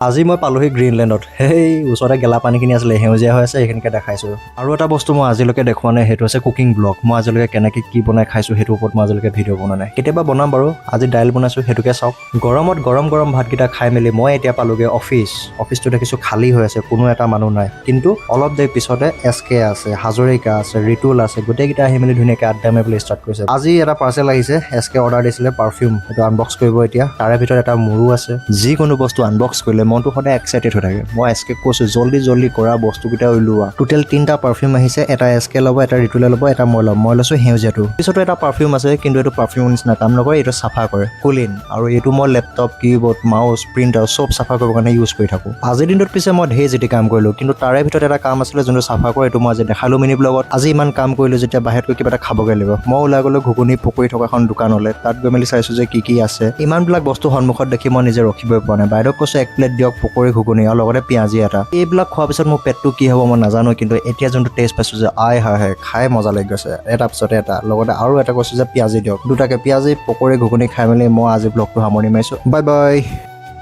আজি মই পালোহি গ্ৰীণলেণ্ডত। সেই ওচৰতে গেলা পানীখিনি আছিলে, সেউজীয়া হৈ আছে, সেইখিনিকে দেখাইছোঁ। আৰু এটা বস্তু মই আজিলৈকে দেখুওৱা নাই, সেইটো হৈছে কুকিং ব্লগ। মই আজিলৈকে কেনেকৈ কি বনাই খাইছোঁ সেইটোৰ ওপৰত মই আজিলৈকে ভিডিঅ' বনোৱা নাই। কেতিয়াবা বনাম বাৰু, আজি দাইল বনাইছোঁ, সেইটোকে চাওক। গৰমত গৰম গৰম ভাতকেইটা খাই মেলি মই এতিয়া পালোগৈ অফিচটো দেখিছোঁ খালী হৈ আছে, কোনো এটা মানুহ নাই। কিন্তু অলপ দেৰি পিছতে SK আছে, হাজৰিকা আছে, ৰিতুল আছে, গোটেইকেইটা আহি মেলি ধুনীয়াকৈ আড্ডা মাৰিবলৈ ষ্টাৰ্ট কৰিছে। আজি এটা পাৰ্চেল আহিছে, SK অৰ্ডাৰ দিছিলে পাৰফিউম, সেইটো আনবক্স কৰিব এতিয়া। তাৰে ভিতৰত এটা মোৰো আছে। যিকোনো বস্তু আনবক্স কৰিলে মনটো সদায় এক্সাইটেড হৈ থাকে। মই SK কৈছোঁ জল্দি কৰা বস্তুকেইটা উলিওৱা। টোটেল 3টা পাৰফিউম আহিছে, এটা SK ল'ব, এটা ৰিতুলে ল'ব, এটা মই ল'ম। মই লৈছোঁ সেউজীয়াটো। পিছতো এটা পাৰফিউম আছে, কিন্তু এইটো পাৰফিউমৰ নিচিনা কাম নকৰে, এইটো চাফা কৰে, কুলিন। আৰু এইটো মই লেপটপ, কীবৰ্ড, মাউচ, প্ৰিণ্টাৰ চব চাফা কৰিবৰ কাৰণে ইউজ কৰি থাকোঁ। আজিৰ দিনটোত পিছে মই ঢেৰ জিটি কাম কৰিলোঁ, কিন্তু তাৰে ভিতৰত এটা কাম আছিলে যোনটো চাফা কৰে, এইটো মই আজি দেখালোঁ মিনি ব্লগত। আজি ইমান কাম কৰিলোঁ যেতিয়া বাহিৰত গৈ কিবা এটা খাবগৈ লাগিব। মই ওলাই গ'লোঁ ঘুগুনি পকৰি থকা এখন দোকানলৈ। তাত গৈ মেলি চাইছোঁ যে কি আছে। ইমানবিলাক বস্তু সন্মুখত দেখি মই নিজে ৰখিবই পৰা নাই। বাইদেউক কৈছোঁ 1 প্লেট দিয়ক পকৰি ঘুগুনি আৰু লগতে পিঁয়াজি এটা। এইবিলাক খোৱাৰ পিছত মোৰ পেটটো কি হ'ব মই নাজানো, কিন্তু এতিয়া যোনটো টেষ্ট পাইছোঁ যে হায় খাই মজা লাগি গৈছে। এটা পিছতে এটা, লগতে আৰু এটা কৈছোঁ যে পিঁয়াজি দিয়ক। দুটাকে পিঁয়াজি পকৰি ঘুগুনি খাই মেলি মই আজি ব্লগটো সামৰণি মাৰিছোঁ। Bye bye.